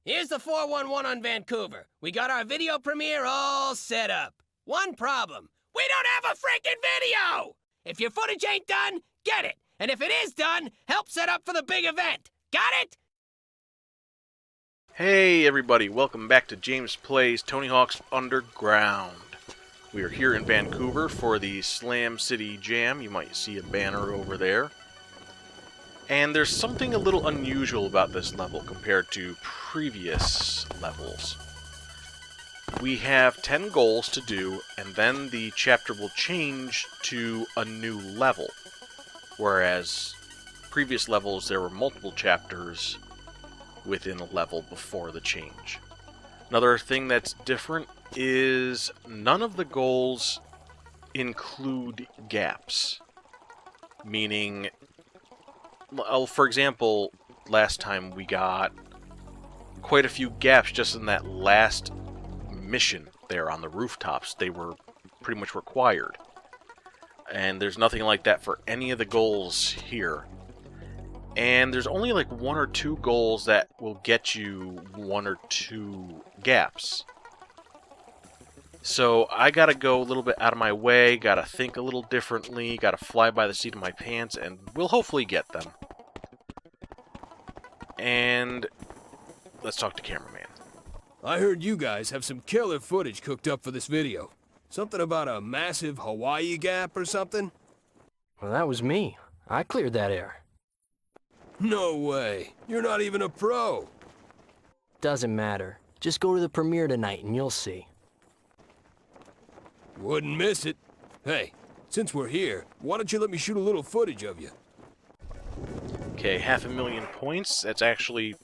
Here's the 411 on Vancouver. We got our video premiere all set up. One problem. We don't have a freaking video! If your footage ain't done, get it. And if it is done, help set up for the big event. Got it? Hey everybody, welcome back to James Plays Tony Hawk's Underground. We are here in Vancouver for the Slam City Jam. You might see a banner over there. And there's something a little unusual about this level compared to previous levels. We have 10 goals to do, and then the chapter will change to a new level. Whereas previous levels, there were multiple chapters within a level before the change. Another thing that's different is none of the goals include gaps. Meaning, well, for example, last time we got quite a few gaps just in that last mission there on the rooftops. They were pretty much required. And there's nothing like that for any of the goals here. And there's only like one or two goals that will get you one or two gaps. So I gotta go a little bit out of my way, gotta think a little differently, gotta fly by the seat of my pants, and we'll hopefully get them. And let's talk to cameraman. I heard you guys have some killer footage cooked up for this video. Something about a massive Hawaii gap or something? Well, that was me. I cleared that air. No way. You're not even a pro. Doesn't matter. Just go to the premiere tonight and you'll see. Wouldn't miss it. Hey, since we're here, why don't you let me shoot a little footage of you? Okay, 500,000 points. That's actually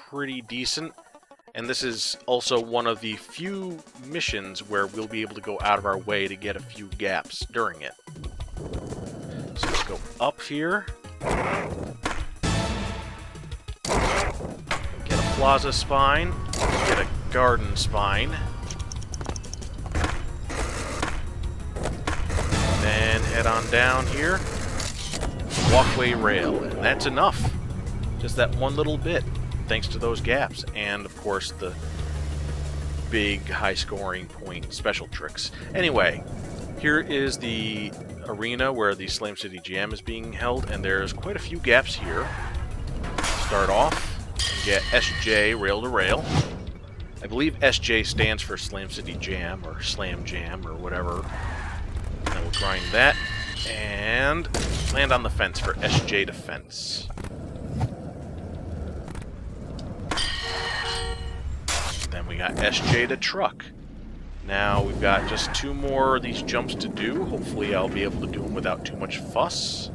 pretty decent. And this is also one of the few missions where we'll be able to go out of our way to get a few gaps during it. So let's go up here. Get a Plaza spine. Get a garden spine. Then head on down here. Walkway rail. And that's enough. Just that one little bit. Thanks to those gaps, and of course the big high scoring point special tricks. Anyway, here is the arena where the Slam City Jam is being held, and there's quite a few gaps here. Start off, get SJ rail to rail. I believe SJ stands for Slam City Jam or Slam Jam or whatever. Then we'll grind that and land on the fence for SJ to fence. Then we got SJ to truck. Now we've got just two more of these jumps to do. Hopefully I'll be able to do them without too much fuss.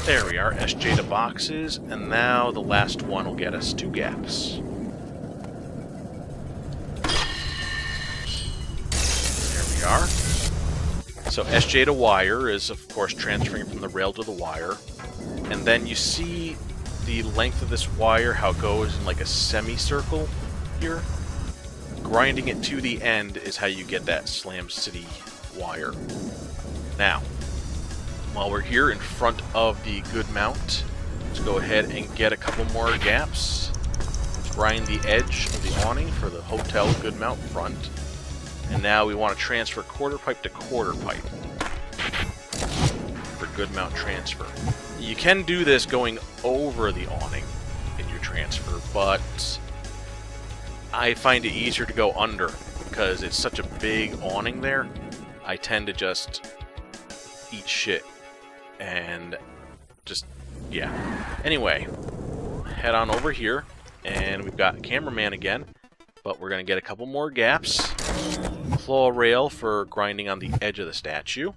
There we are, SJ to boxes, and now the last one will get us two gaps. There we are. So SJ to wire is of course transferring from the rail to the wire, and then you see the length of this wire, how it goes in like a semicircle here. Grinding it to the end is how you get that Slam City wire. Now, while we're here in front of the good mount, let's go ahead and get a couple more gaps. Grind the edge of the awning for the hotel good mount front. And now we want to transfer quarter pipe to quarter pipe for good mount transfer. You can do this going over the awning in your transfer, but I find it easier to go under because it's such a big awning there. I tend to just eat shit and just, yeah. Anyway, head on over here, and we've got cameraman again, but we're going to get a couple more gaps. Claw rail for grinding on the edge of the statue.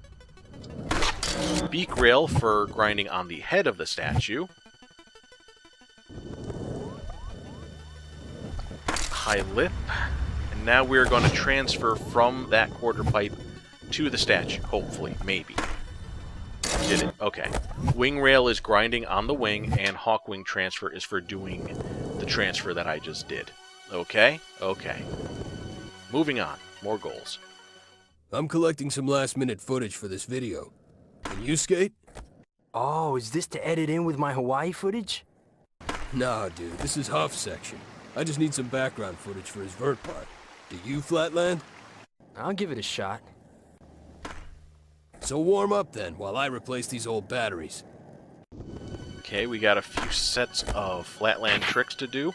Beak rail for grinding on the head of the statue. High lip. And now we're going to transfer from that quarter pipe to the statue, hopefully, maybe. Did it. Okay. Wing rail is grinding on the wing, and hawk wing transfer is for doing the transfer that I just did. Okay? Okay. Moving on. More goals. I'm collecting some last-minute footage for this video. Can you skate? Oh, is this to edit in with my Hawaii footage? Nah, dude, this is Huff's section. I just need some background footage for his vert part. Do you, Flatland? I'll give it a shot. So warm up then, while I replace these old batteries. Okay, we got a few sets of Flatland tricks to do.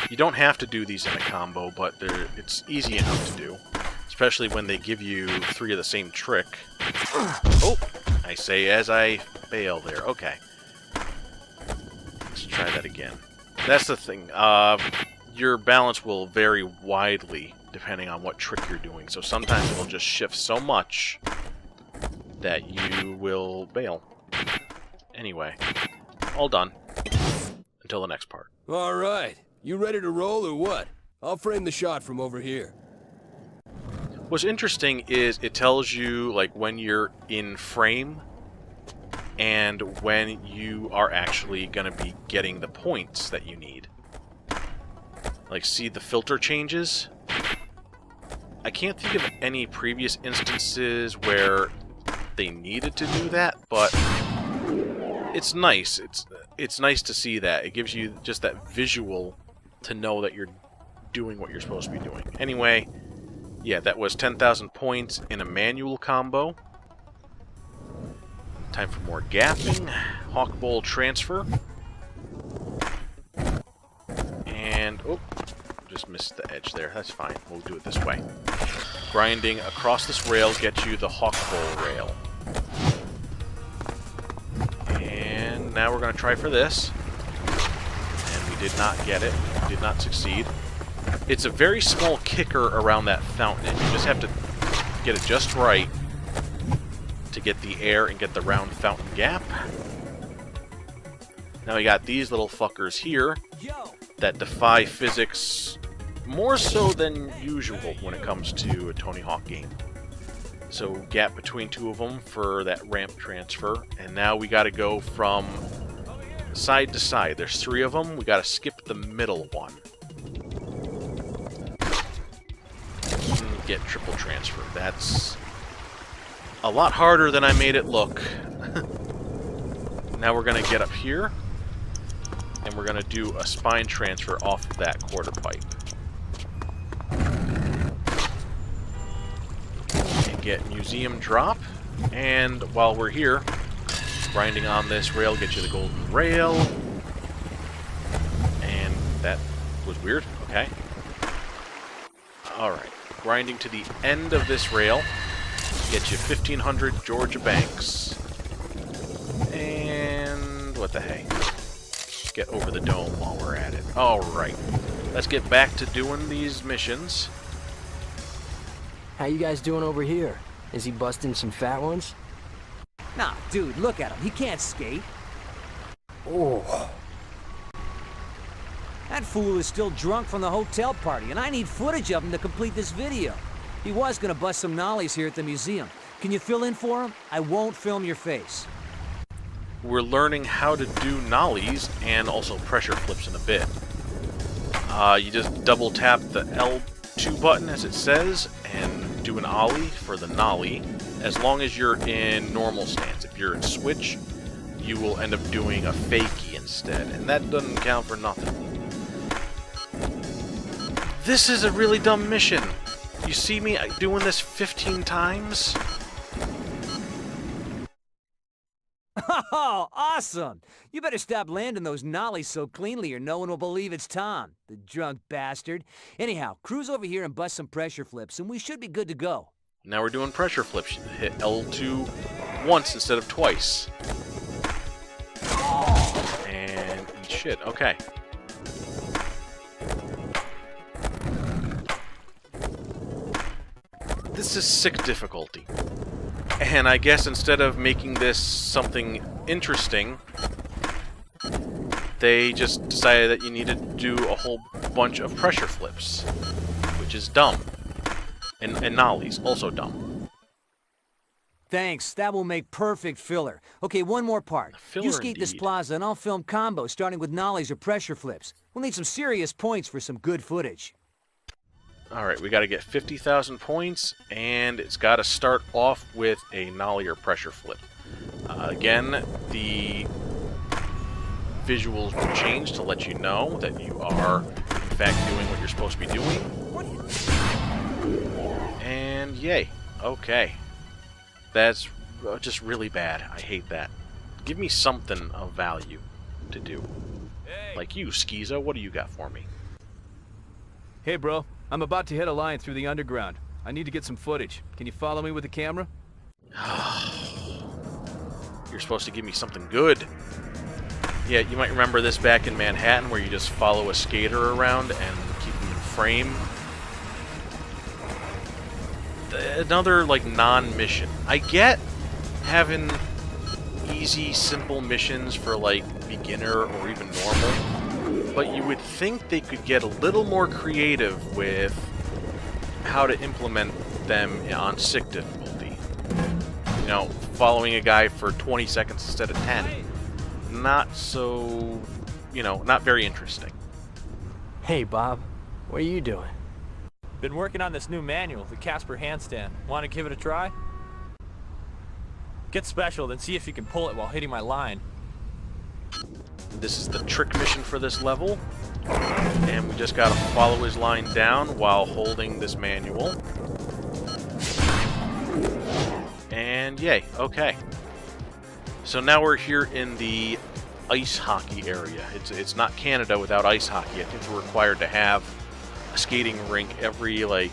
You don't have to do these in a combo, but it's easy enough to do. Especially when they give you 3 of the same trick. Oh! I say as I fail there. Okay. Let's try that again. That's the thing. Your balance will vary widely depending on what trick you're doing. So sometimes it will just shift so much that you will bail. Anyway, all done. Until the next part. Alright. You ready to roll or what? I'll frame the shot from over here. What's interesting is it tells you like when you're in frame and when you are actually going to be getting the points that you need. Like, see the filter changes? I can't think of any previous instances where they needed to do that, but it's nice. It's nice to see that. It gives you just that visual to know that you're doing what you're supposed to be doing. Anyway, yeah, that was 10,000 points in a manual combo. Time for more gapping. Hawk Bowl transfer. And, oh, just missed the edge there. That's fine. We'll do it this way. Grinding across this rail gets you the Hawk Bowl rail. And now we're going to try for this. And we did not get it. We did not succeed. It's a very small kicker around that fountain. You just have to get it just right to get the air and get the round fountain gap. Now we got these little fuckers here that defy physics more so than usual when it comes to a Tony Hawk game. So gap between 2 of them for that ramp transfer. And now we got to go from side to side. There's 3 of them. We got to skip the middle one. And get triple transfer. That's a lot harder than I made it look. Now we're going to get up here. And we're going to do a spine transfer off of that quarter pipe. And get museum drop. And while we're here, grinding on this rail gets you the golden rail. And that was weird. Okay. Alright. Grinding to the end of this rail gets you 1,500 Georgia Banks. And what the hey? Get over the dome while we're at it. Alright. Let's get back to doing these missions. How you guys doing over here? Is he busting some fat ones? Nah, dude, look at him. He can't skate. Oh. That fool is still drunk from the hotel party, and I need footage of him to complete this video. He was gonna bust some nollies here at the museum. Can you fill in for him? I won't film your face. We're learning how to do nollies and also pressure flips in a bit. You just double tap the L2 button as it says and do an ollie for the nollie as long as you're in normal stance. If you're in switch, you will end up doing a fakie instead, and that doesn't count for nothing. This is a really dumb mission. You see me doing this 15 times? Oh, awesome! You better stop landing those nollies so cleanly or no one will believe it's Tom, the drunk bastard. Anyhow, cruise over here and bust some pressure flips, and we should be good to go. Now we're doing pressure flips. Hit L2 once instead of twice. And eat shit. Okay. This is sick difficulty. And I guess instead of making this something interesting, they just decided that you needed to do a whole bunch of pressure flips, which is dumb. And nollies, also dumb. Thanks, that will make perfect filler. Okay, one more part. Filler You skate this indeed. plaza and I'll film combos starting with nollies or pressure flips. We'll need some serious points for some good footage. Alright, we gotta get 50,000 points, and it's gotta start off with a nollie or pressure flip. Again, the visuals will change to let you know that you are, in fact, doing what you're supposed to be doing. And yay. Okay. That's just really bad. I hate that. Give me something of value to do. Like you, Skeeza, what do you got for me? Hey, bro. I'm about to hit a line through the underground. I need to get some footage. Can you follow me with the camera? You're supposed to give me something good. Yeah, you might remember this back in Manhattan where you just follow a skater around and keep him in frame. Another, like, non-mission. I get having easy, simple missions for, like, beginner or even normal, but you would think they could get a little more creative with how to implement them on sick difficulty. You know, following a guy for 20 seconds instead of 10. Not so, you know, not very interesting. Hey, Bob. What are you doing? Been working on this new manual, the Casper handstand. Want to give it a try? Get special, then see if you can pull it while hitting my line. This is the trick mission for this level. And we just gotta follow his line down while holding this manual. And yay, okay. So now we're here in the ice hockey area. It's not Canada without ice hockey. I think we're required to have a skating rink every, like,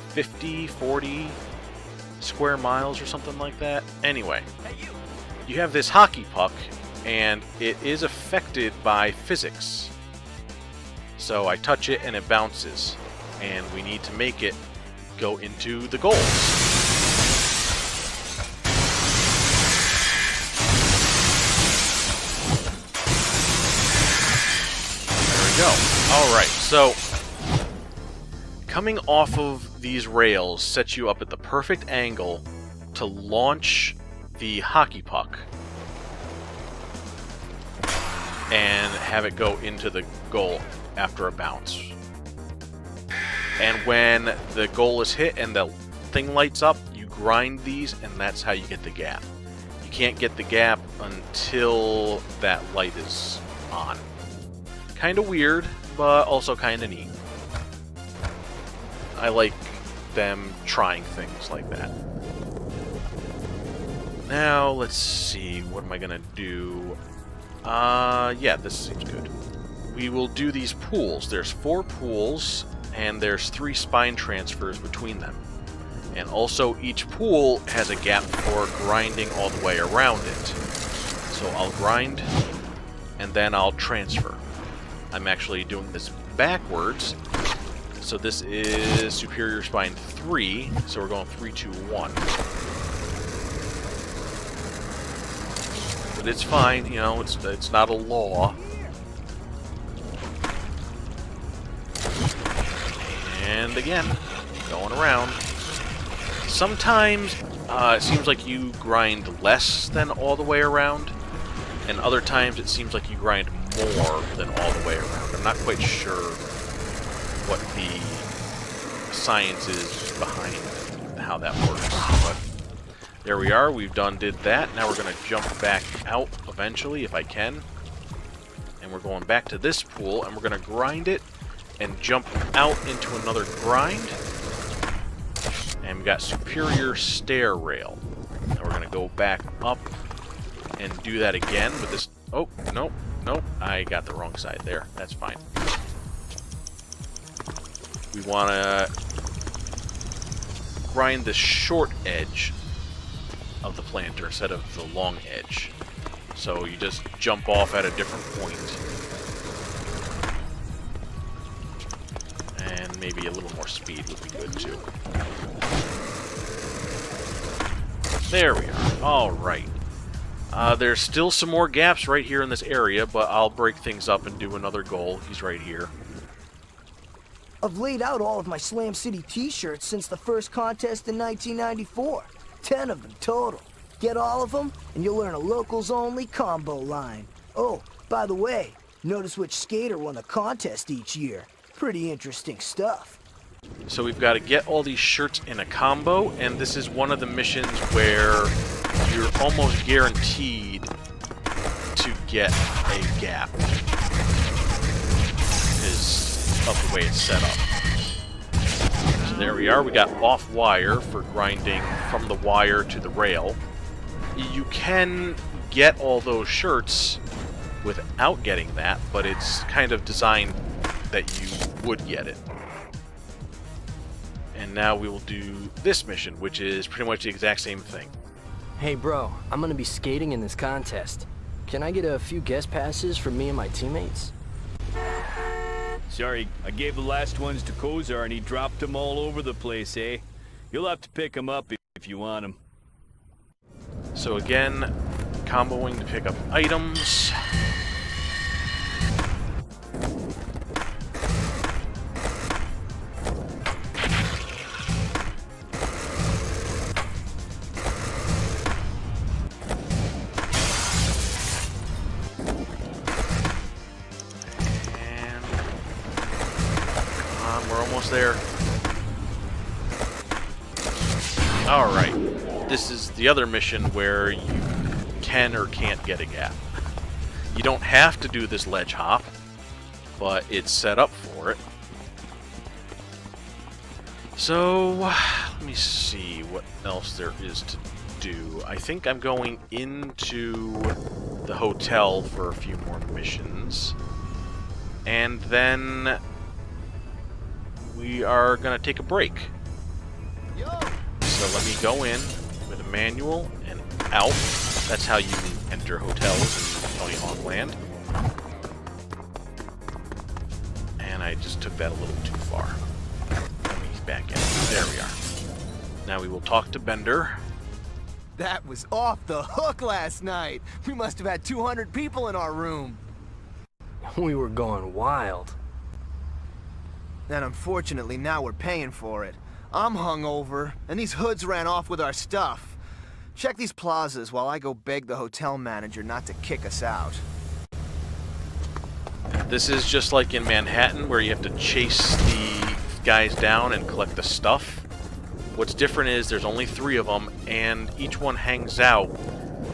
50, 40 square miles or something like that. Anyway, you have this hockey puck, and it is affected by physics. So I touch it and it bounces, and we need to make it go into the goals. Go. Alright, so coming off of these rails sets you up at the perfect angle to launch the hockey puck and have it go into the goal after a bounce. And when the goal is hit and the thing lights up, you grind these, and that's how you get the gap. You can't get the gap until that light is on. Kind of weird, but also kind of neat. I like them trying things like that. Now, let's see, what am I gonna do? Yeah, this seems good. We will do these pools. There's 4 pools, and there's 3 spine transfers between them. And also, each pool has a gap for grinding all the way around it. So I'll grind, and then I'll transfer. I'm actually doing this backwards. So this is Superior Spine 3. So we're going 3, 2, 1. But it's fine, you know, it's not a law. And again, going around. Sometimes it seems like you grind less than all the way around, and other times it seems like you grind more than all the way around. I'm not quite sure what the science is behind how that works, but there we are. We've did that. Now we're going to jump back out eventually, if I can. And we're going back to this pool, and we're going to grind it and jump out into another grind. And we got Superior Stair Rail. Now we're going to go back up and do that again with this. Oh, nope. Nope, I got the wrong side there. That's fine. We want to grind the short edge of the planter instead of the long edge. So you just jump off at a different point. And maybe a little more speed would be good too. There we are. Alright. There's still some more gaps right here in this area, but I'll break things up and do another goal. He's right here. I've laid out all of my Slam City t-shirts since the first contest in 1994. 10 of them total. Get all of them, and you'll learn a locals-only combo line. Oh, by the way, notice which skater won the contest each year. Pretty interesting stuff. So we've got to get all these shirts in a combo, and this is one of the missions where you're almost guaranteed to get a gap because of the way it's set up. So there we are. We got off wire for grinding from the wire to the rail. You can get all those shirts without getting that, but it's kind of designed that you would get it. And now we will do this mission, which is pretty much the exact same thing. Hey bro, I'm gonna be skating in this contest. Can I get a few guest passes for me and my teammates? Sorry, I gave the last ones to Kozar and he dropped them all over the place, eh? You'll have to pick them up if you want them. So again, comboing to pick up items. There. Alright, this is the other mission where you can or can't get a gap. You don't have to do this ledge hop, but it's set up for it. So, let me see what else there is to do. I think I'm going into the hotel for a few more missions. And then we are going to take a break. So let me go in with a manual and out. That's how you enter hotels in Tony Hawk Land. And I just took that a little too far. Let me back in. There we are. Now we will talk to Bender. That was off the hook last night. We must have had 200 people in our room. We were going wild. And unfortunately, now we're paying for it. I'm hungover, and these hoods ran off with our stuff. Check these plazas while I go beg the hotel manager not to kick us out. This is just like in Manhattan, where you have to chase the guys down and collect the stuff. What's different is there's only 3 of them, and each one hangs out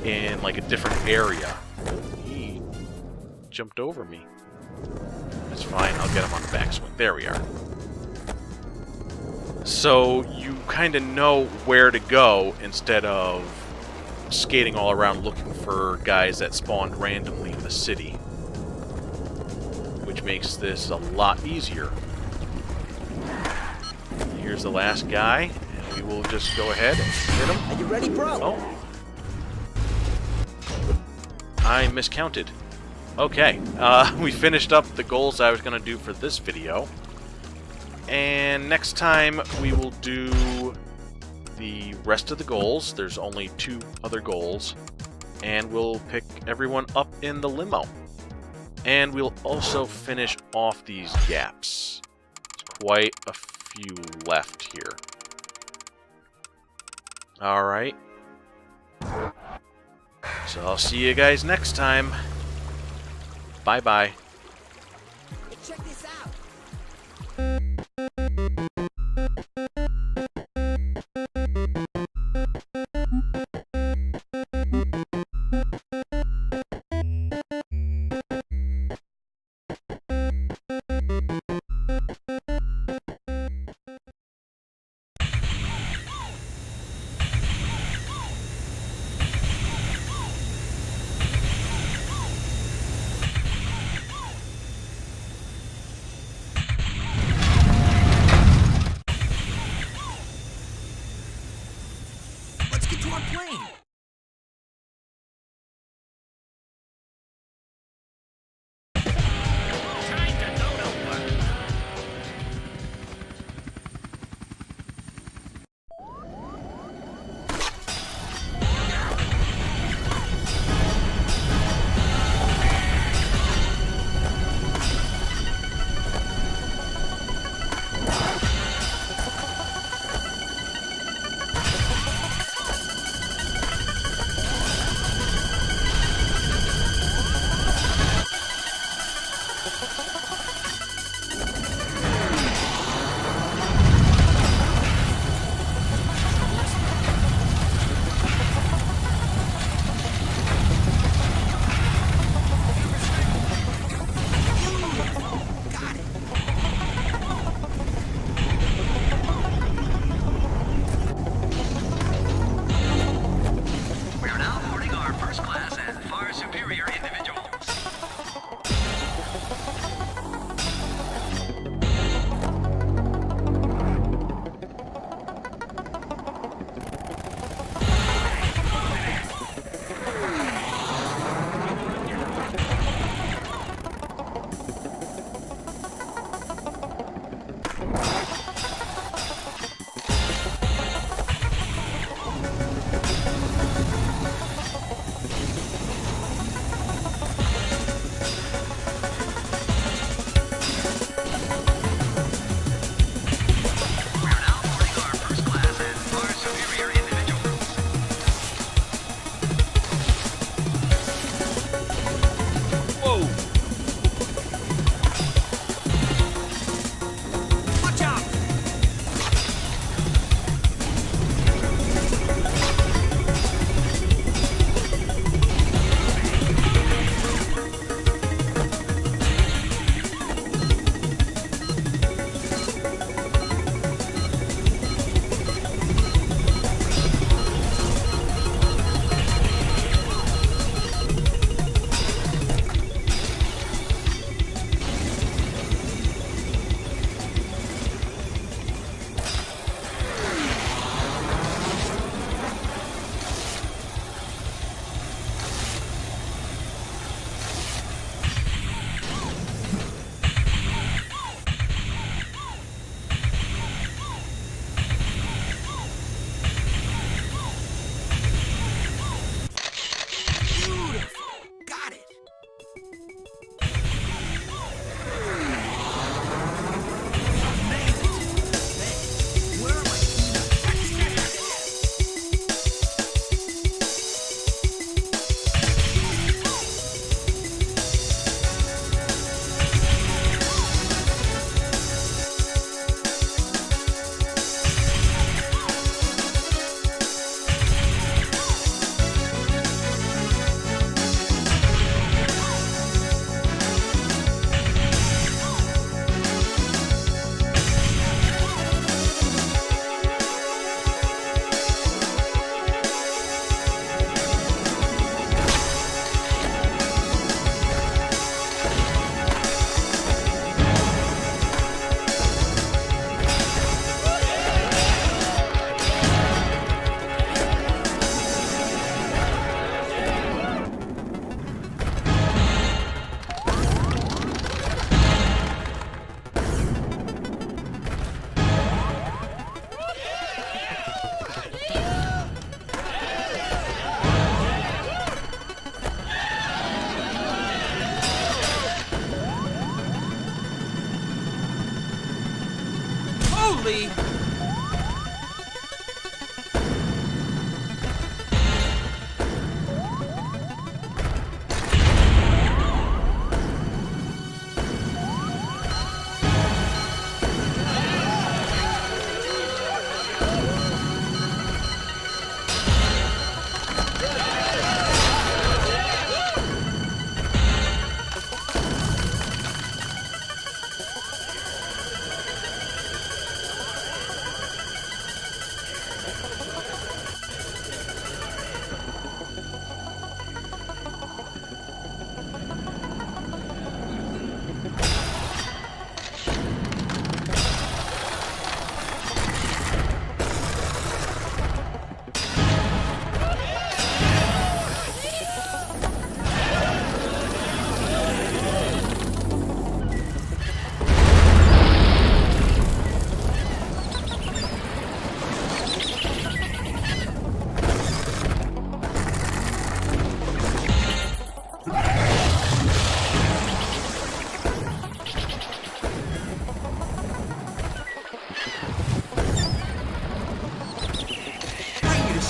in like a different area. He jumped over me. That's fine, I'll get him on the backswing. There we are. So you kind of know where to go instead of skating all around looking for guys that spawned randomly in the city, which makes this a lot easier. Here's the last guy, and we will just go ahead and hit him. Are you ready, bro? Oh. I miscounted. Okay, we finished up the goals I was going to do for this video. And next time we will do the rest of the goals. There's only 2 other goals. And we'll pick everyone up in the limo. And we'll also finish off these gaps. There's quite a few left here. Alright. So I'll see you guys next time. Bye-bye. Hey, check this out.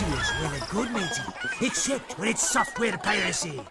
Visuals really good, matey. Except when it's software piracy.